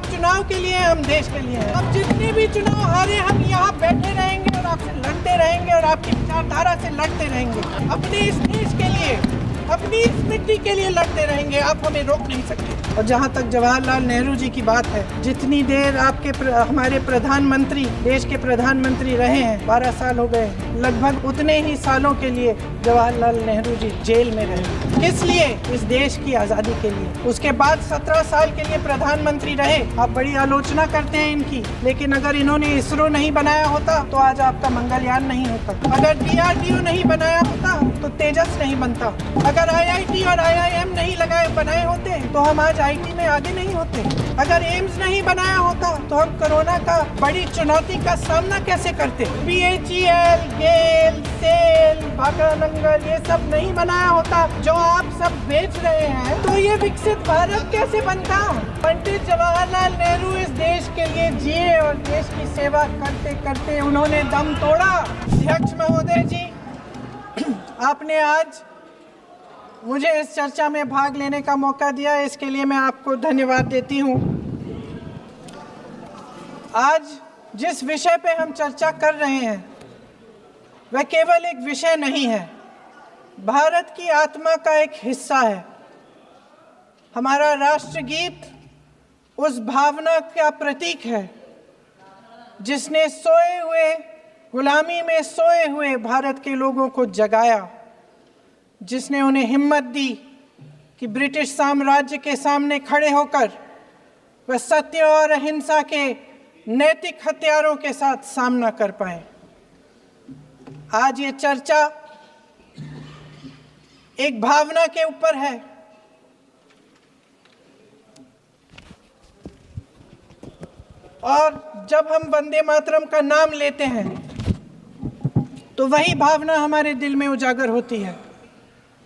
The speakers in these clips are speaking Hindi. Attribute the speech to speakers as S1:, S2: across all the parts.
S1: आप चुनाव के लिए हैं, हम देश के लिए हैं। अब जितने भी चुनाव हारे, हम यहाँ बैठे रहेंगे और आपसे लड़ते रहेंगे और आपकी विचारधारा से लड़ते रहेंगे। अपने इस देश के लिए, अपनी इस मिट्टी के लिए लड़ते रहेंगे। आप हमें रोक नहीं सकते। और जहाँ तक जवाहरलाल नेहरू जी की बात है, जितनी देर हमारे प्रधानमंत्री, देश के प्रधानमंत्री रहे हैं, 12 साल हो गए, लगभग उतने ही सालों के लिए जवाहरलाल नेहरू जी जेल में रहे। किस लिए? इस देश की आज़ादी के लिए। उसके बाद 17 साल के लिए प्रधानमंत्री रहे। आप बड़ी आलोचना करते हैं इनकी, लेकिन अगर इन्होंने इसरो नहीं बनाया होता तो आज आपका मंगलयान नहीं होता। अगर DRDO नहीं बनाया होता तो तेजस नहीं बनता। अगर IIT और IIM नहीं बनाए होते तो हम आज IT में आगे नहीं होते। अगर एम्स नहीं बनाया होता तो हम कोरोना का बड़ी चुनौती का सामना कैसे करते। BHEL, गेल, सेल, भागलनगर ये सब नहीं बनाया होता जो आप सब बेच रहे हैं, तो ये विकसित भारत कैसे बनता। पंडित जवाहरलाल नेहरू इस देश के लिए जिए और देश की सेवा करते करते उन्होंने दम तोड़ा। अध्यक्ष महोदय जी, आपने आज मुझे इस चर्चा में भाग लेने का मौका दिया, इसके लिए मैं आपको धन्यवाद देती हूँ। आज जिस विषय पे हम चर्चा कर रहे हैं वह केवल एक विषय नहीं है, भारत की आत्मा का एक हिस्सा है। हमारा राष्ट्रगीत उस भावना का प्रतीक है जिसने सोए हुए, गुलामी में सोए हुए भारत के लोगों को जगाया, जिसने उन्हें हिम्मत दी कि ब्रिटिश साम्राज्य के सामने खड़े होकर वह सत्य और अहिंसा के नैतिक हथियारों के साथ सामना कर पाए। आज ये चर्चा एक भावना के ऊपर है। और जब हम वंदे मातरम का नाम लेते हैं तो वही भावना हमारे दिल में उजागर होती है।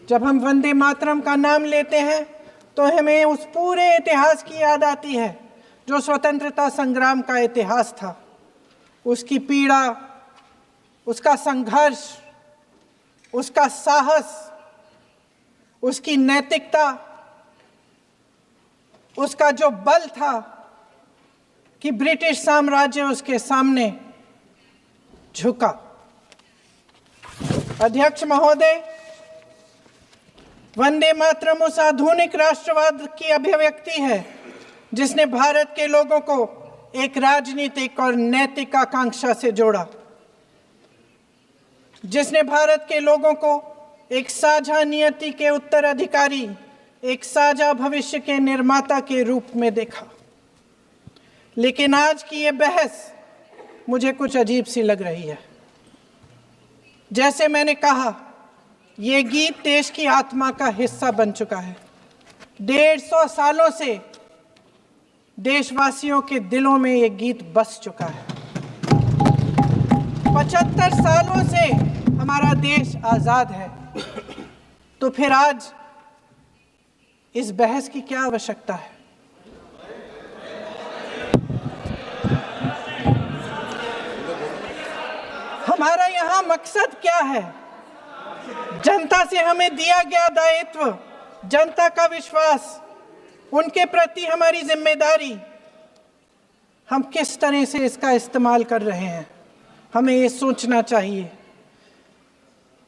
S1: जब हम वंदे मातरम का नाम लेते हैं तो हमें उस पूरे इतिहास की याद आती है जो स्वतंत्रता संग्राम का इतिहास था। उसकी पीड़ा, उसका संघर्ष, उसका साहस, उसकी नैतिकता, उसका जो बल था कि ब्रिटिश साम्राज्य उसके सामने झुका। अध्यक्ष महोदय, वंदे मातरम उस आधुनिक राष्ट्रवाद की अभिव्यक्ति है जिसने भारत के लोगों को एक राजनीतिक और नैतिक आकांक्षा से जोड़ा, जिसने भारत के लोगों को एक साझा नियति के उत्तराधिकारी, एक साझा भविष्य के निर्माता के रूप में देखा। लेकिन आज की ये बहस मुझे कुछ अजीब सी लग रही है। जैसे मैंने कहा, ये गीत देश की आत्मा का हिस्सा बन चुका है। 150 सालों से देशवासियों के दिलों में ये गीत बस चुका है। 75 सालों से हमारा देश आजाद है, तो फिर आज इस बहस की क्या आवश्यकता है। हमारा यहाँ मकसद क्या है? जनता से हमें दिया गया दायित्व, जनता का विश्वास, उनके प्रति हमारी जिम्मेदारी, हम किस तरह से इसका इस्तेमाल कर रहे हैं, हमें ये सोचना चाहिए।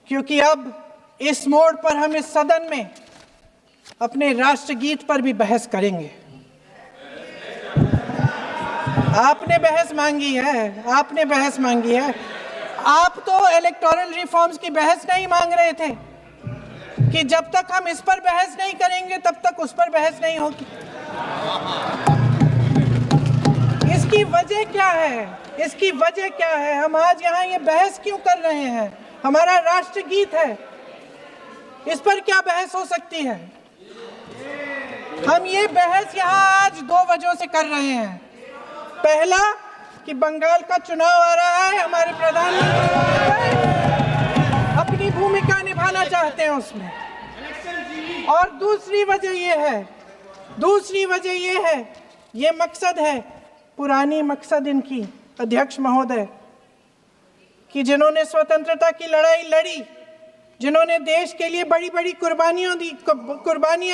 S1: क्योंकि अब इस मोड़ पर हम इस सदन में अपने राष्ट्रगीत पर भी बहस करेंगे। आपने बहस मांगी है, आपने बहस मांगी है। आप तो इलेक्टोरल रिफॉर्म्स की बहस नहीं मांग रहे थे कि जब तक हम इस पर बहस नहीं करेंगे तब तक उस पर बहस नहीं होगी। इसकी वजह क्या है? इसकी वजह क्या है? हम आज यहाँ ये बहस क्यों कर रहे हैं? हमारा राष्ट्रगीत है, इस पर क्या बहस हो सकती है? हम ये बहस यहाँ आज 2 वजहों से कर रहे हैं। पहला कि बंगाल का चुनाव आ रहा है, हमारे प्रधानमंत्री अपनी भूमिका निभाना चाहते हैं उसमें। और दूसरी वजह ये है, ये मकसद है, पुरानी मकसद इनकी, अध्यक्ष महोदय, कि जिन्होंने स्वतंत्रता की लड़ाई लड़ी, जिन्होंने देश के लिए बड़ी बड़ी कुर्बानियां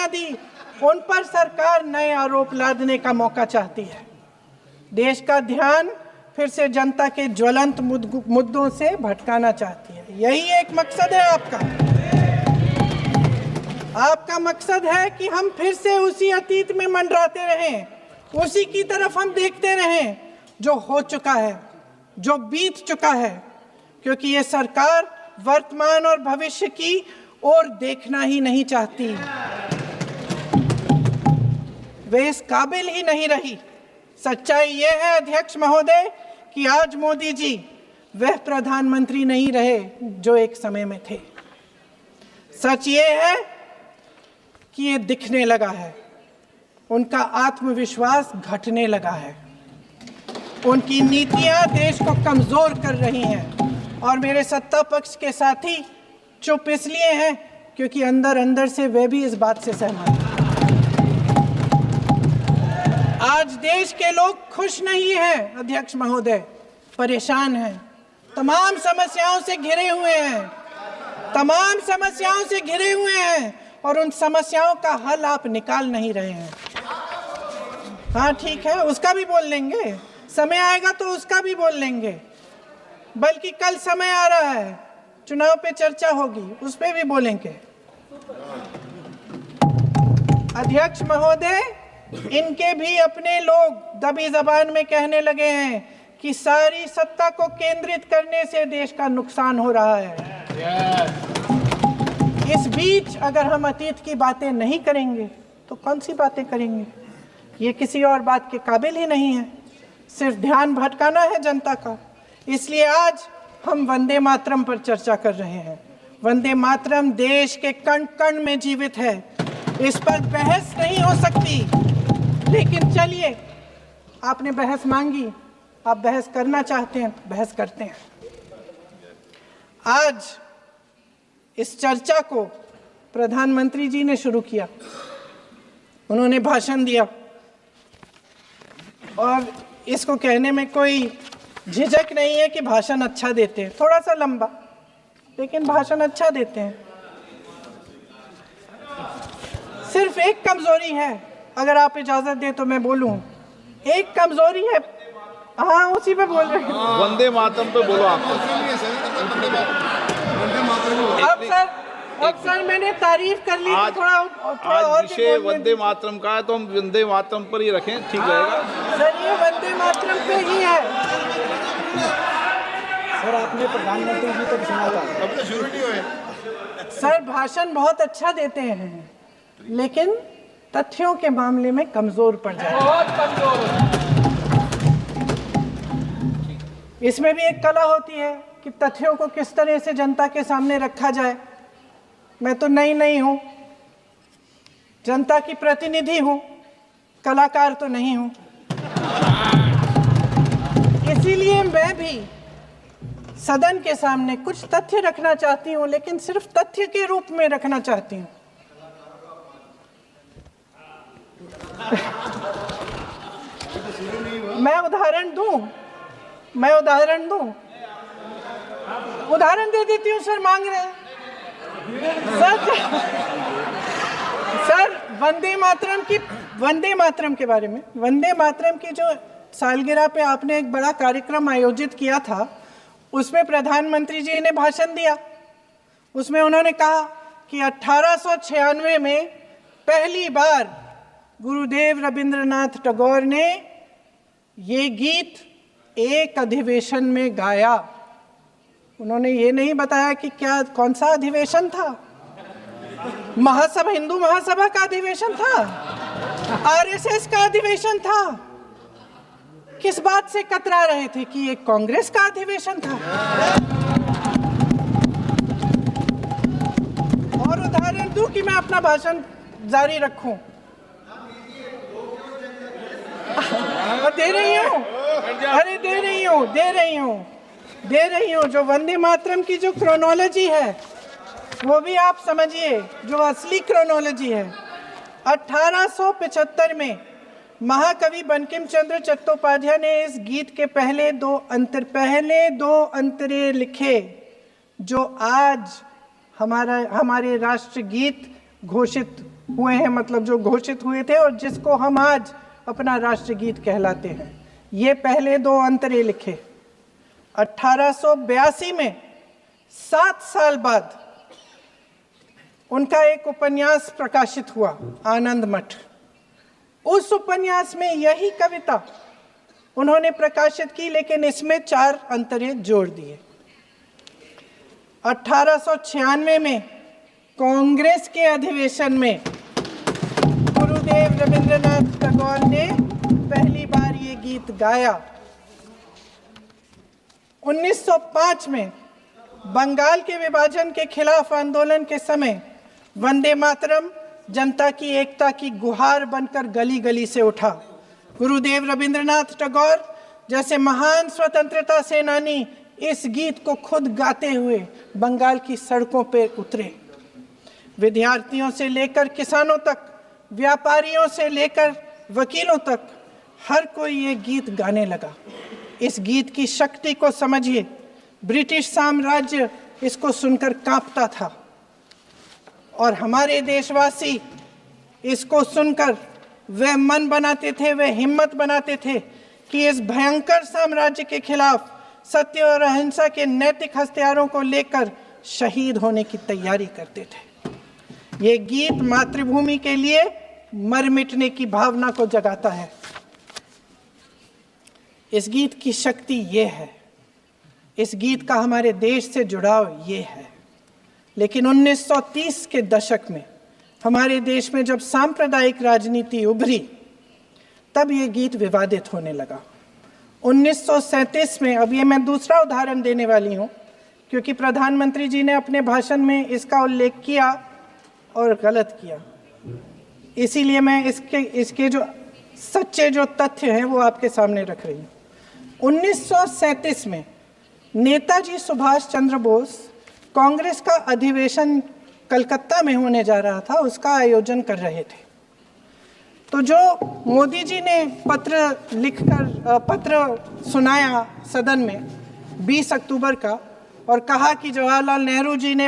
S1: दी, उन पर सरकार नए आरोप लादने का मौका चाहती है। देश का ध्यान फिर से जनता के ज्वलंत मुद्दों से भटकाना चाहती है। यही एक मकसद है आपका। आपका मकसद है कि हम फिर से उसी अतीत में मंडराते रहें, उसी की तरफ हम देखते रहें जो हो चुका है, जो बीत चुका है, क्योंकि ये सरकार वर्तमान और भविष्य की ओर देखना ही नहीं चाहती। वे इस काबिल ही नहीं रही। सच्चाई ये है अध्यक्ष महोदय कि आज मोदी जी वह प्रधानमंत्री नहीं रहे जो एक समय में थे। सच ये है कि ये दिखने लगा है, उनका आत्मविश्वास घटने लगा है, उनकी नीतियां देश को कमजोर कर रही हैं और मेरे सत्ता पक्ष के साथी चुप इसलिए हैं क्योंकि अंदर अंदर से वे भी इस बात से सहमत हैं। आज देश के लोग खुश नहीं हैं अध्यक्ष महोदय, परेशान हैं, तमाम समस्याओं से घिरे हुए हैं, तमाम समस्याओं से घिरे हुए हैं और उन समस्याओं का हल आप निकाल नहीं रहे हैं। हाँ ठीक है, उसका भी बोल लेंगे, समय आएगा तो उसका भी बोल लेंगे, बल्कि कल समय आ रहा है, चुनाव पे चर्चा होगी, उस पे भी बोलेंगे। अध्यक्ष महोदय, इनके भी अपने लोग दबी जबान में कहने लगे हैं कि सारी सत्ता को केंद्रित करने से देश का नुकसान हो रहा है। इस बीच अगर हम अतीत की बातें नहीं करेंगे तो कौन सी बातें करेंगे? ये किसी और बात के काबिल ही नहीं है, सिर्फ ध्यान भटकाना है जनता का। इसलिए आज हम वंदे मातरम पर चर्चा कर रहे हैं। वंदे मातरम देश के कण कण में जीवित है, इस पर बहस नहीं हो सकती। लेकिन चलिए, आपने बहस मांगी, आप बहस करना चाहते हैं, बहस करते हैं। आज इस चर्चा को प्रधानमंत्री जी ने शुरू किया, उन्होंने भाषण दिया और इसको कहने में कोई झिझक नहीं है कि भाषण अच्छा देते हैं, थोड़ा सा लंबा, लेकिन भाषण अच्छा देते हैं। सिर्फ एक कमजोरी है, अगर आप इजाजत दें तो मैं बोलूं, एक कमजोरी है। हाँ, उसी पे बोल रहे हैं,
S2: वंदे मातरम पे बोलो आप।
S1: अब सर मैंने तारीफ कर ली, थोड़ा
S2: आज विषय वंदे मातरम का है तो हम वंदे मातरम पर ही रखें, ठीक रहेगा
S1: सर। ये वंदे मातरम पे ही है
S3: सर। आपने प्रधानमंत्री जी तक सुना था, अब तो शुरू नहीं हुए।
S1: सर भाषण बहुत अच्छा देते हैं, लेकिन तथ्यों के मामले में कमजोर पड़ जाते हैं, बहुत कमजोर। इसमें भी एक कला होती है कि तथ्यों को किस तरह से जनता के सामने रखा जाए। मैं तो नहीं हूं, जनता की प्रतिनिधि हूं, कलाकार तो नहीं हूं। इसीलिए मैं भी सदन के सामने कुछ तथ्य रखना चाहती हूं, लेकिन सिर्फ तथ्य के रूप में रखना चाहती हूं। मैं उदाहरण दे देती हूँ सर, मांग रहे हैं सर वंदे मातरम के बारे में, वंदे मातरम की जो सालगिरह पे आपने एक बड़ा कार्यक्रम आयोजित किया था, उसमें प्रधानमंत्री जी ने भाषण दिया। उसमें उन्होंने कहा कि 1896 में पहली बार गुरुदेव रविंद्रनाथ टैगोर ने ये गीत एक अधिवेशन में गाया। उन्होंने ये नहीं बताया कि कौन सा अधिवेशन था, महासभा, हिंदू महासभा का अधिवेशन था, आरएसएस का अधिवेशन था, किस बात से कतरा रहे थे कि ये कांग्रेस का अधिवेशन था। और उदाहरण दूं कि मैं अपना भाषण जारी रखूं, दे रही हूं। जो वंदे मातरम की जो क्रोनोलॉजी है वो भी आप समझिए, जो असली क्रोनोलॉजी है। 1875 में महाकवि बंकिम चंद्र चट्टोपाध्याय ने इस गीत के पहले दो अंतरे लिखे, जो आज हमारे राष्ट्रगीत घोषित हुए हैं, मतलब जो घोषित हुए थे और जिसको हम आज अपना राष्ट्रगीत कहलाते हैं। ये पहले 2 अंतरे लिखे 1882 में, 7 साल बाद उनका एक उपन्यास प्रकाशित हुआ, आनंद मठ। उस उपन्यास में यही कविता उन्होंने प्रकाशित की, लेकिन इसमें 4 अंतरे जोड़ दिए। 1896 में कांग्रेस के अधिवेशन में गुरुदेव रविंद्रनाथ टैगोर ने पहली बार ये गीत गाया। 1905 में बंगाल के विभाजन के खिलाफ आंदोलन के समय वंदे मातरम जनता की एकता की गुहार बनकर गली गली से उठा। गुरुदेव रविंद्रनाथ टैगोर जैसे महान स्वतंत्रता सेनानी इस गीत को खुद गाते हुए बंगाल की सड़कों पर उतरे। विद्यार्थियों से लेकर किसानों तक, व्यापारियों से लेकर वकीलों तक, हर कोई ये गीत गाने लगा। इस गीत की शक्ति को समझिए। ब्रिटिश साम्राज्य इसको सुनकर कांपता था और हमारे देशवासी इसको सुनकर वह मन बनाते थे, वह हिम्मत बनाते थे कि इस भयंकर साम्राज्य के खिलाफ सत्य और अहिंसा के नैतिक हथियारों को लेकर शहीद होने की तैयारी करते थे। ये गीत मातृभूमि के लिए मर मिटने की भावना को जगाता है। इस गीत की शक्ति ये है, इस गीत का हमारे देश से जुड़ाव ये है। लेकिन 1930 के दशक में हमारे देश में जब सांप्रदायिक राजनीति उभरी, तब ये गीत विवादित होने लगा। 1937 में, अब ये मैं दूसरा उदाहरण देने वाली हूँ क्योंकि प्रधानमंत्री जी ने अपने भाषण में इसका उल्लेख किया और गलत किया, इसीलिए मैं इसके जो सच्चे जो तथ्य हैं वो आपके सामने रख रही हूँ। 1937 में नेताजी सुभाष चंद्र बोस कांग्रेस का अधिवेशन कलकत्ता में होने जा रहा था, उसका आयोजन कर रहे थे। तो जो मोदी जी ने पत्र सुनाया सदन में 20 अक्टूबर का और कहा कि जवाहरलाल नेहरू जी ने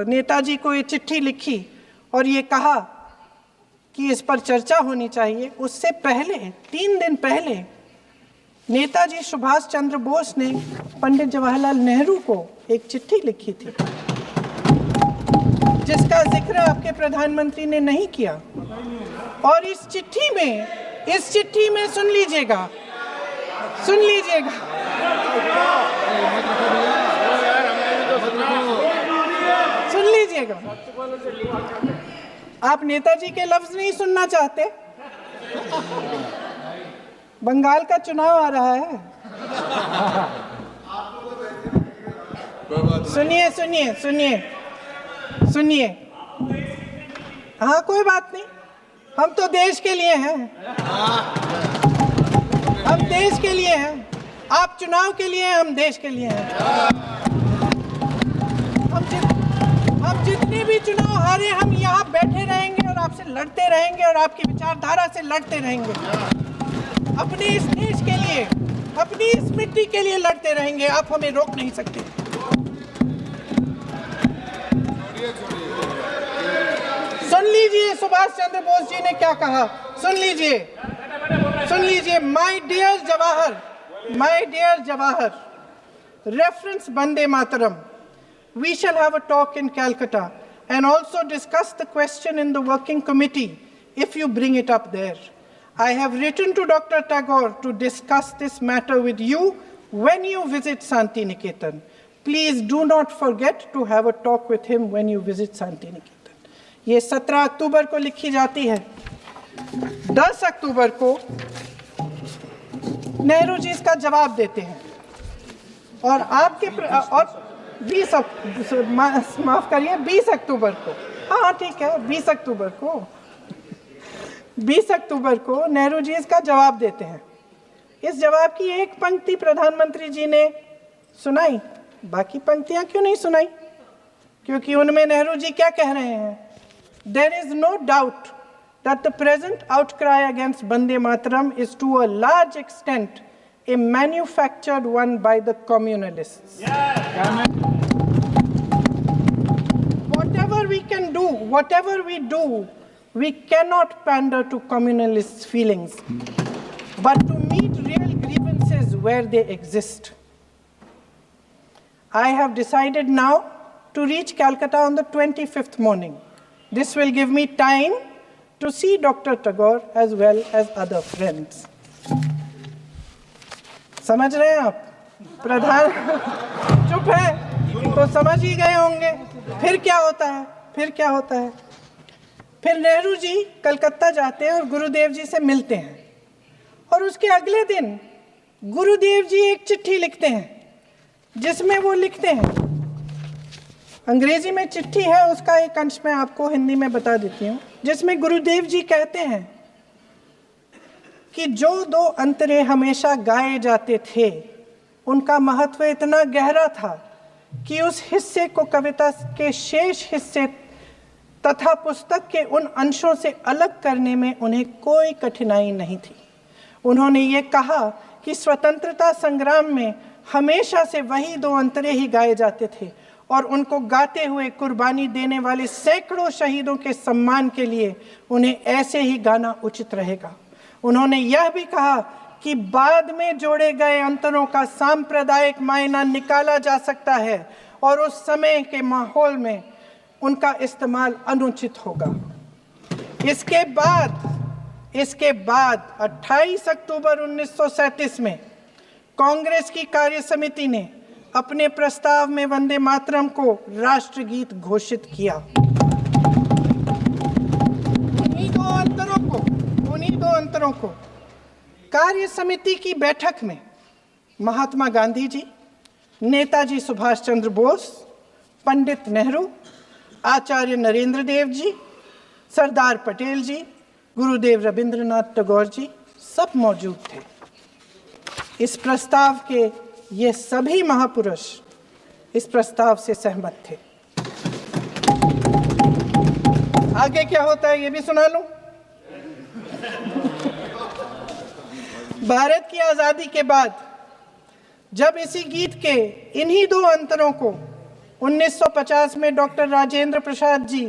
S1: नेताजी को ये चिट्ठी लिखी और ये कहा कि इस पर चर्चा होनी चाहिए, उससे पहले 3 दिन पहले नेताजी सुभाष चंद्र बोस ने पंडित जवाहरलाल नेहरू को एक चिट्ठी लिखी थी जिसका जिक्र आपके प्रधानमंत्री ने नहीं किया। और इस चिट्ठी में सुन लीजिएगा, आप नेताजी के लफ्ज नहीं सुनना चाहते? बंगाल का चुनाव आ रहा है। सुनिए। हाँ, कोई बात नहीं, हम तो देश के लिए हैं। हम देश के लिए हैं, आप चुनाव के लिए हैं, हम देश के लिए हैं। हम जितने भी चुनाव हारे, हम यहाँ बैठे रहेंगे और आपसे लड़ते रहेंगे और आपकी विचारधारा से लड़ते रहेंगे। अपने इस देश के लिए, अपनी इस मिट्टी के लिए लड़ते रहेंगे। आप हमें रोक नहीं सकते। सुन लीजिए सुभाष चंद्र बोस जी ने क्या कहा, सुन लीजिए। My dear Jawahar, reference Vande Mataram, we shall have a talk in Calcutta and also discuss the question in the working committee if you bring it up there. I have written to Dr. Tagore to discuss this matter with you when you visit Santi Niketan. Please do not forget to have a talk with him when you visit Santi Niketan. ये 17 अक्टूबर को लिखी जाती है। 10 अक्टूबर को नेहरू जी इसका जवाब देते हैं और आपके और 20 अक्टूबर को, हाँ ठीक है, 20 अक्टूबर को नेहरू जी इसका जवाब देते हैं। इस जवाब की एक पंक्ति प्रधानमंत्री जी ने सुनाई, बाकी पंक्तियां क्यों नहीं सुनाई? क्योंकि उनमें नेहरू जी क्या कह रहे हैं? There is no doubt that the present outcry against Vande Mataram is to a large extent a manufactured one by the communalists. Whatever we can do, whatever we do, we cannot pander to communalist feelings, but to meet real grievances where they exist. I have decided now to reach Calcutta on the 25th morning. This will give me time to see Dr. Tagore as well as other friends. समझ रहे हैं आप? प्रधान चुप है तो समझ ही गए होंगे। फिर क्या होता है? फिर नेहरू जी कलकत्ता जाते हैं और गुरुदेव जी से मिलते हैं, और उसके अगले दिन गुरुदेव जी एक चिट्ठी लिखते हैं जिसमें वो लिखते हैं, अंग्रेजी में चिट्ठी है, उसका एक अंश मैं आपको हिंदी में बता देती हूँ, जिसमें गुरुदेव जी कहते हैं कि जो दो अंतरे हमेशा गाए जाते थे उनका महत्व इतना गहरा था कि उस हिस्से को कविता के शेष हिस्से तथा पुस्तक के उन अंशों से अलग करने में उन्हें कोई कठिनाई नहीं थी। उन्होंने ये कहा कि स्वतंत्रता संग्राम में हमेशा से वही दो अंतरे ही गाए जाते थे और उनको गाते हुए कुर्बानी देने वाले सैकड़ों शहीदों के सम्मान के लिए उन्हें ऐसे ही गाना उचित रहेगा। उन्होंने यह भी कहा कि बाद में जोड़े गए अंतरों का सांप्रदायिक मायना निकाला जा सकता है और उस समय के माहौल में उनका इस्तेमाल अनुचित होगा। इसके बाद 28 अक्टूबर 1937 में कांग्रेस की कार्य समिति ने अपने प्रस्ताव में वंदे मातरम को राष्ट्रगीत घोषित किया। उन्हीं दो अंतरों को कार्य समिति की बैठक में महात्मा गांधी जी, नेताजी सुभाष चंद्र बोस, पंडित नेहरू, आचार्य नरेंद्र देव जी, सरदार पटेल जी, गुरुदेव रविंद्रनाथ टैगोर जी सब मौजूद थे। इस प्रस्ताव के ये सभी महापुरुष इस प्रस्ताव से सहमत थे। आगे क्या होता है ये भी सुना लूं। भारत की आजादी के बाद जब इसी गीत के इन्हीं दो अंतरों को 1950 में डॉक्टर राजेंद्र प्रसाद जी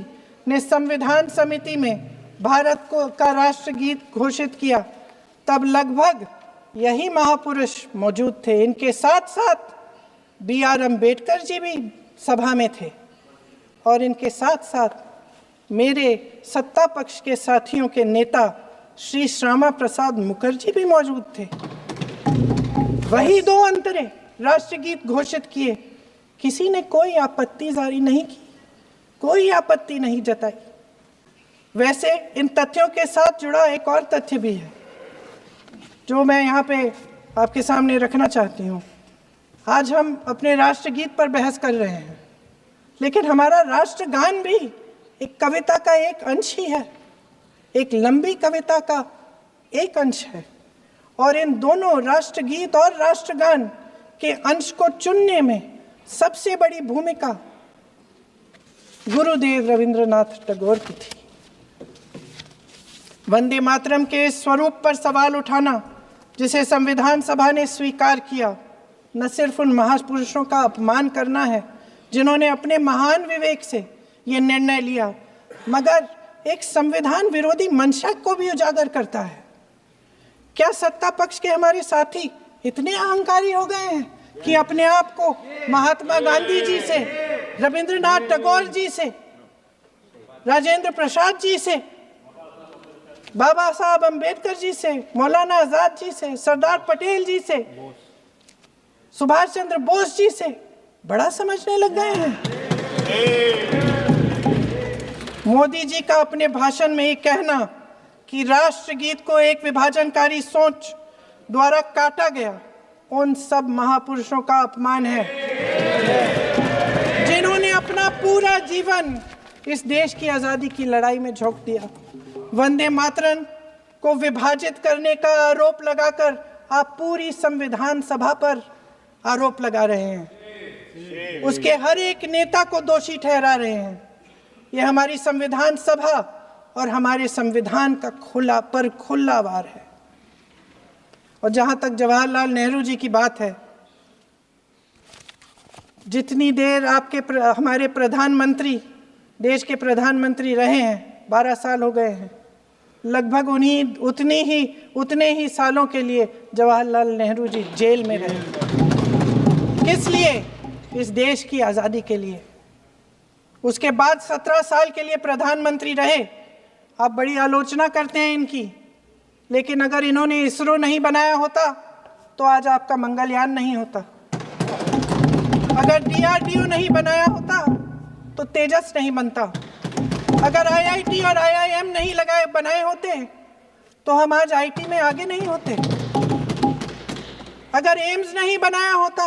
S1: ने संविधान समिति में भारत का राष्ट्रगीत घोषित किया, तब लगभग यही महापुरुष मौजूद थे। इनके साथ साथ B.R. अम्बेडकर जी भी सभा में थे और इनके साथ साथ मेरे सत्ता पक्ष के साथियों के नेता श्री श्यामा प्रसाद मुखर्जी भी मौजूद थे। वही दो अंतरे राष्ट्रगीत घोषित किए, किसी ने कोई आपत्ति जारी नहीं की, कोई आपत्ति नहीं जताई। वैसे इन तथ्यों के साथ जुड़ा एक और तथ्य भी है जो मैं यहाँ पे आपके सामने रखना चाहती हूँ। आज हम अपने राष्ट्रगीत पर बहस कर रहे हैं, लेकिन हमारा राष्ट्रगान भी एक कविता का एक अंश ही है, एक लंबी कविता का एक अंश है। और इन दोनों राष्ट्रगीत और राष्ट्रगान के अंश को चुनने में सबसे बड़ी भूमिका गुरुदेव रविंद्रनाथ टैगोर की थी। वंदे मातरम के स्वरूप पर सवाल उठाना, जिसे संविधान सभा ने स्वीकार किया, न सिर्फ उन महापुरुषों का अपमान करना है जिन्होंने अपने महान विवेक से ये निर्णय लिया, मगर एक संविधान विरोधी मंशा को भी उजागर करता है। क्या सत्ता पक्ष के हमारे साथी इतने अहंकारी हो गए हैं कि अपने आप को महात्मा गांधी जी से, रविंद्रनाथ टैगोर जी से, राजेंद्र प्रसाद जी से, बाबा साहब अम्बेडकर जी से, मौलाना आजाद जी से, सरदार पटेल जी से, सुभाष चंद्र बोस जी से बड़ा समझने लग गए हैं? मोदी जी का अपने भाषण में ये कहना कि राष्ट्रगीत को एक विभाजनकारी सोच द्वारा काटा गया, उन सब महापुरुषों का अपमान है जिन्होंने अपना पूरा जीवन इस देश की आजादी की लड़ाई में झोंक दिया। वंदे मातरम को विभाजित करने का आरोप लगाकर आप पूरी संविधान सभा पर आरोप लगा रहे हैं, उसके हर एक नेता को दोषी ठहरा रहे हैं। यह हमारी संविधान सभा और हमारे संविधान का खुला वार है। और जहां तक जवाहरलाल नेहरू जी की बात है, जितनी देर हमारे प्रधानमंत्री देश के प्रधानमंत्री रहे हैं, 12 साल हो गए हैं। लगभग उतने ही सालों के लिए जवाहरलाल नेहरू जी जेल में रहे। किस लिए? इस देश की आज़ादी के लिए। उसके बाद 17 साल के लिए प्रधानमंत्री रहे। आप बड़ी आलोचना करते हैं इनकी, लेकिन अगर इन्होंने इसरो नहीं बनाया होता तो आज आपका मंगलयान नहीं होता। अगर DRDO नहीं बनाया होता तो तेजस नहीं बनता। अगर IIT और IIM नहीं बनाए होते तो हम आज IT में आगे नहीं होते। अगर एम्स नहीं बनाया होता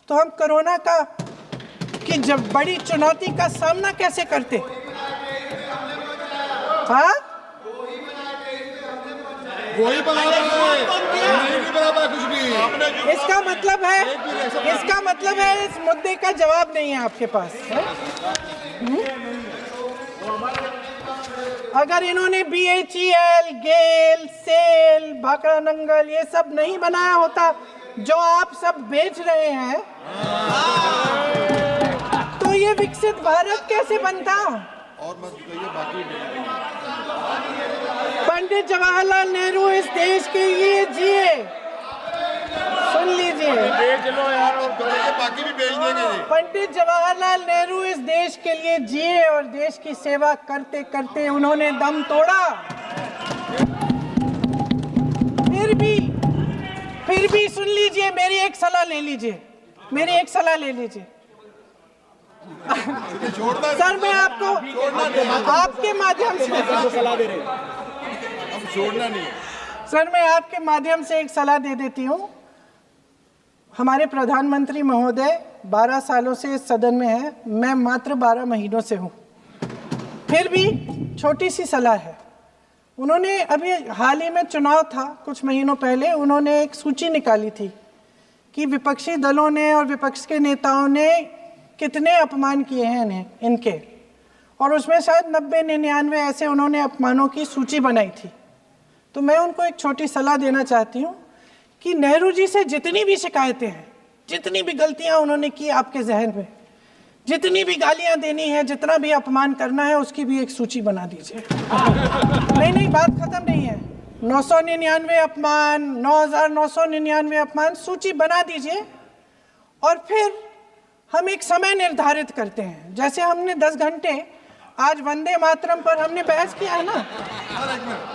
S1: तो हम कोरोना की जब बड़ी चुनौती का सामना कैसे करते? हाँ,
S4: वही बना कुछ भी।
S1: इसका मतलब है इस मुद्दे का जवाब नहीं है आपके पास है? अगर इन्होंने BHEL, गेल, सेल, भाखड़ा नंगल ये सब नहीं बनाया होता जो आप सब बेच रहे हैं, तो ये विकसित भारत कैसे बनता?
S4: और मत कहिए बाकी।
S1: पंडित जवाहरलाल नेहरू इस देश के लिए जिए। सुन लीजिए,
S4: बेच लो यार, और बाकी भी बेच देंगे।
S1: पंडित जवाहरलाल नेहरू इस देश के लिए जिए और देश की सेवा करते करते उन्होंने दम तोड़ा। फिर भी सुन लीजिए, मेरी एक सलाह ले लीजिए। सर, मैं आपके माध्यम से
S3: सलाह दे रहे हैं,
S4: हम छोड़ना नहीं।
S1: सर, मैं आपके माध्यम से एक सलाह दे देती हूँ। हमारे प्रधानमंत्री महोदय 12 सालों से इस सदन में हैं, मैं मात्र 12 महीनों से हूँ। फिर भी छोटी सी सलाह है। उन्होंने अभी हाल ही में चुनाव था, कुछ महीनों पहले उन्होंने एक सूची निकाली थी कि विपक्षी दलों ने और विपक्ष के नेताओं ने कितने अपमान किए हैं इनके, और उसमें शायद 90-99 ऐसे उन्होंने अपमानों की सूची बनाई थी। तो मैं उनको एक छोटी सलाह देना चाहती हूँ कि नेहरू जी से जितनी भी शिकायतें हैं, जितनी भी गलतियाँ उन्होंने की आपके जहन में, जितनी भी गालियाँ देनी है, जितना भी अपमान करना है, उसकी भी एक सूची बना दीजिए। नहीं, बात खत्म नहीं है। 999 अपमान, 9,999 अपमान, सूची बना दीजिए। और फिर हम एक समय निर्धारित करते हैं, जैसे हमने 10 घंटे आज वंदे मातरम पर हमने बहस किया है ना,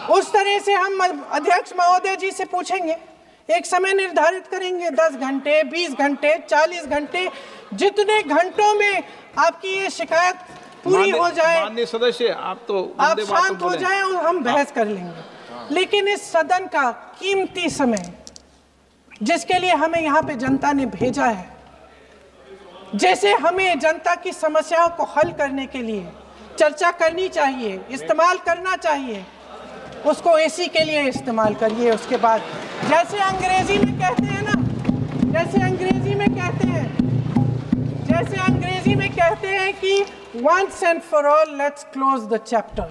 S1: उस तरह से हम अध्यक्ष महोदय जी से पूछेंगे, एक समय निर्धारित करेंगे, 10 घंटे, 20 घंटे, 40 घंटे, जितने घंटों में आपकी ये शिकायत पूरी हो जाए,
S2: माननीय सदस्य, आप
S1: शांत हो जाए और हम बहस कर लेंगे। लेकिन इस सदन का कीमती समय, जिसके लिए हमें यहाँ पे जनता ने भेजा है, जैसे हमें जनता की समस्याओं को हल करने के लिए चर्चा करनी चाहिए, इस्तेमाल करना चाहिए, उसको इसी के लिए इस्तेमाल करिए। उसके बाद जैसे अंग्रेजी में कहते हैं कि once and for all let's close the chapter,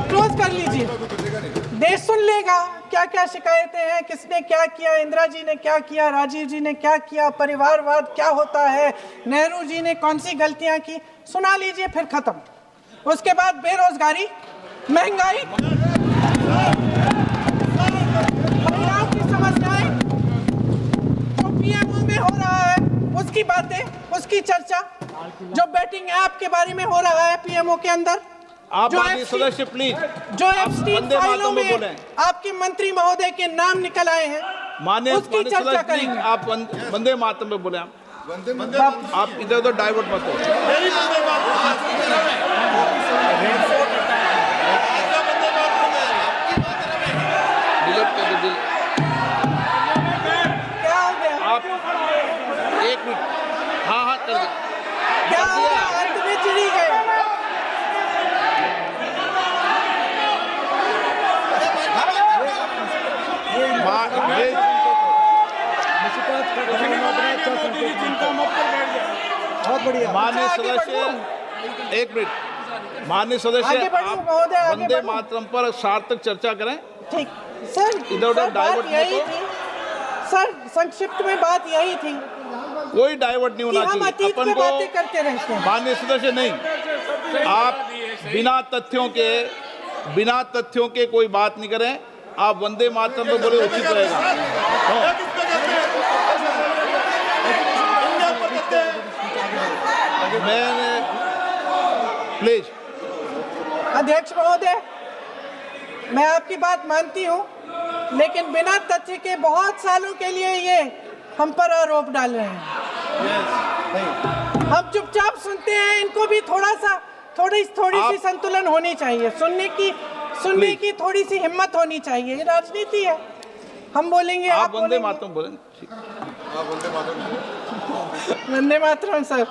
S1: close कर लीजिए। देश सुन लेगा क्या क्या शिकायतें हैं, किसने क्या किया, इंदिरा जी ने क्या किया, राजीव जी ने क्या किया, परिवारवाद क्या होता है, नेहरू जी ने कौन सी गलतियां की, सुना लीजिए, फिर खत्म। उसके बाद बेरोजगारी, महंगाई, महिलाओं की समस्याएं, जो पीएमओ में हो रहा है उसकी बातें, उसकी चर्चा, जो बैटिंग ऐप के बारे में हो रहा है पीएमओ के अंदर,
S2: आप सदस्य प्लीज,
S1: जो एप्स्टीन फाइलों में आपके मंत्री महोदय के नाम निकल आए हैं, उसकी चर्चा करेंगे।
S2: आप वंदे मातरम में बोले, आप इधर उधर डाइवर्ट मत हो।
S1: क्या हो गया?
S2: आप 1 मिनट, हाँ कर दे।
S1: क्या हो गया? अंत में चिड़ी गए।
S3: बहुत बढ़िया।
S2: माननीय सदस्य, 1 मिनट, माननीय सदस्य, आप वंदे मातरम पर सार्थक चर्चा करें।
S1: ठीक सर,
S2: इधर उधर डाइवर्ट
S1: यही थी सर, संक्षिप्त में बात यही थी
S2: कोई डाइवर्ट नहीं होना
S1: कि हम
S2: चाहिए।
S1: अतीत
S2: अपन
S1: पे
S2: को
S1: बातें करते रहते हैं।
S2: माननीय सदस्य नहीं, आप बिना तथ्यों के कोई बात नहीं करें। आप वंदे मातरम पे बोले उचित रहेगा। मैंने प्लीज।
S1: अध्यक्ष महोदय, मैं आपकी बात मानती हूं, लेकिन बिना तथ्य के बहुत सालों के लिए ये हम पर आरोप डाल रहे हैं। हम चुपचाप सुनते हैं, इनको भी थोड़ी सी संतुलन होनी चाहिए। सुनने की थोड़ी सी हिम्मत होनी चाहिए। ये राजनीति है, हम बोलेंगे, आप
S2: वंदे मातरम बोलें।
S1: वंदे मातरम सर।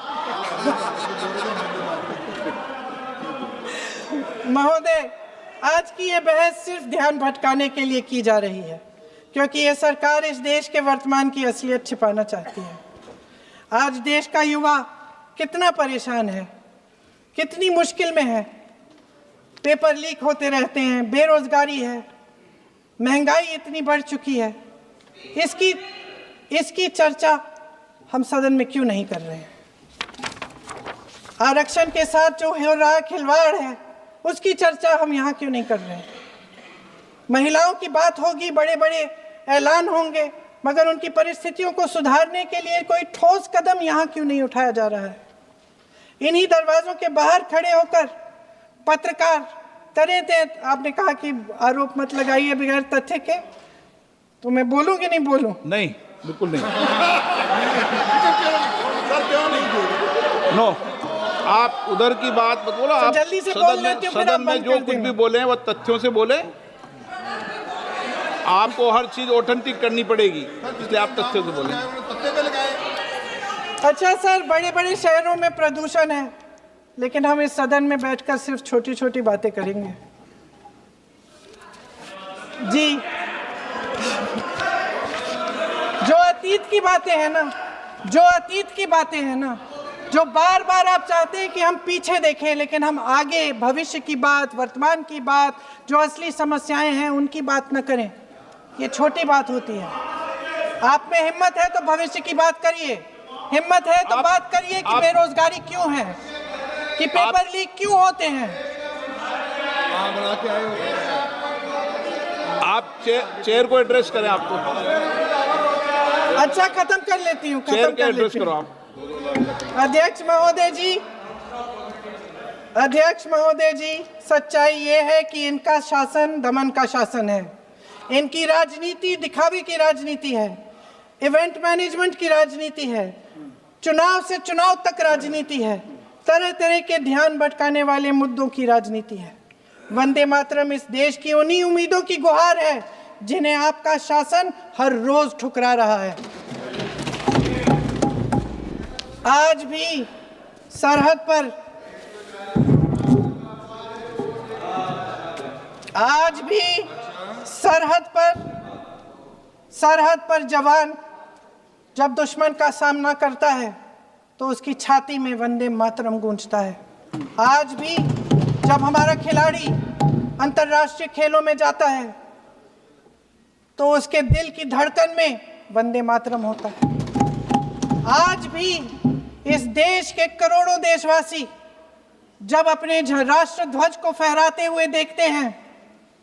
S1: महोदय, आज की ये बहस सिर्फ ध्यान भटकाने के लिए की जा रही है, क्योंकि ये सरकार इस देश के वर्तमान की असलियत छिपाना चाहती है। आज देश का युवा कितना परेशान है, कितनी मुश्किल में है। पेपर लीक होते रहते हैं, बेरोजगारी है, महंगाई इतनी बढ़ चुकी है। इसकी चर्चा हम सदन में क्यों नहीं कर रहे हैं? आरक्षण के साथ जो हो रहा खिलवाड़ है, उसकी चर्चा हम यहाँ क्यों नहीं कर रहे हैं? महिलाओं की बात होगी, बड़े बड़े ऐलान होंगे, मगर उनकी परिस्थितियों को सुधारने के लिए कोई ठोस कदम यहाँ क्यों नहीं उठाया जा रहा है? इन्हीं दरवाजों के बाहर खड़े होकर पत्रकार तरह आपने कहा कि आरोप मत लगाइए बगैर तथ्य के, तो मैं बोलूं कि नहीं बोलूं?
S2: नहीं, बिल्कुल नहीं। नो, आप उधर की बात मत बोलो। आप
S1: जल्दी से
S2: सदन में जो कुछ भी बोले वो तथ्यों से बोले। आपको हर चीज ऑथेंटिक करनी पड़ेगी, इसलिए आप तथ्यों से बोले।
S1: अच्छा सर, बड़े बड़े शहरों में प्रदूषण है, लेकिन हम इस सदन में बैठकर सिर्फ छोटी छोटी बातें करेंगे। जी, जो अतीत की बातें हैं ना, जो बार बार आप चाहते हैं कि हम पीछे देखें, लेकिन हम आगे भविष्य की बात, वर्तमान की बात, जो असली समस्याएं हैं उनकी बात न करें, ये छोटी बात होती है। आप में हिम्मत है तो भविष्य की बात करिए, हिम्मत है तो बात करिए कि बेरोजगारी क्यों है, कि पेपर लीक क्यों होते हैं।
S2: आप चेयर को एड्रेस करें। आपको
S1: अच्छा, खत्म कर लेती हूँ।
S2: चेयर को एड्रेस करो आप।
S1: अध्यक्ष महोदय जी, सच्चाई ये है कि इनका शासन दमन का शासन है। इनकी राजनीति दिखावे की राजनीति है, इवेंट मैनेजमेंट की राजनीति है, चुनाव से चुनाव तक राजनीति है, तरह तरह के ध्यान भटकाने वाले मुद्दों की राजनीति है। वंदे मातरम इस देश की उन्हीं उम्मीदों की गुहार है जिन्हें आपका शासन हर रोज ठुकरा रहा है। आज भी सरहद पर जवान जब दुश्मन का सामना करता है तो उसकी छाती में वंदे मातरम गूंजता है। आज भी जब हमारा खिलाड़ी अंतर्राष्ट्रीय खेलों में जाता है तो उसके दिल की धड़कन में वंदे मातरम होता है। आज भी इस देश के करोड़ों देशवासी जब अपने राष्ट्र ध्वज को फहराते हुए देखते हैं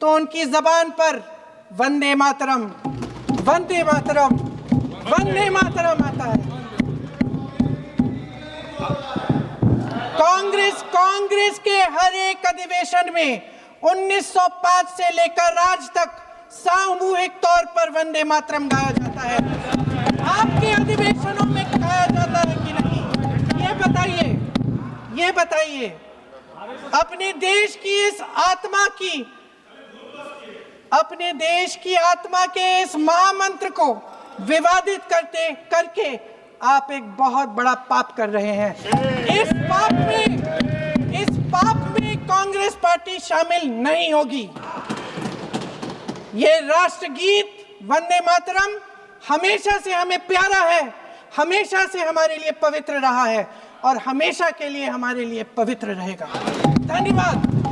S1: तो उनकी जबान पर वंदे मातरम, वंदे मातरम, वंदे मातरम आता है। कांग्रेस के हर एक अधिवेशन में 1905 से लेकर आज तक सामूहिक तौर पर वंदे मातरम गाया जाता है। आपके अधिवेशनों में गाया जाता है कि नहीं, ये बताइए। अपने देश की आत्मा के इस महामंत्र को विवादित करके आप एक बहुत बड़ा पाप कर रहे हैं। इस पाप में कांग्रेस पार्टी शामिल नहीं होगी। ये राष्ट्रगीत वंदे मातरम हमेशा से हमें प्यारा है, हमेशा से हमारे लिए पवित्र रहा है और हमेशा के लिए हमारे लिए पवित्र रहेगा। धन्यवाद।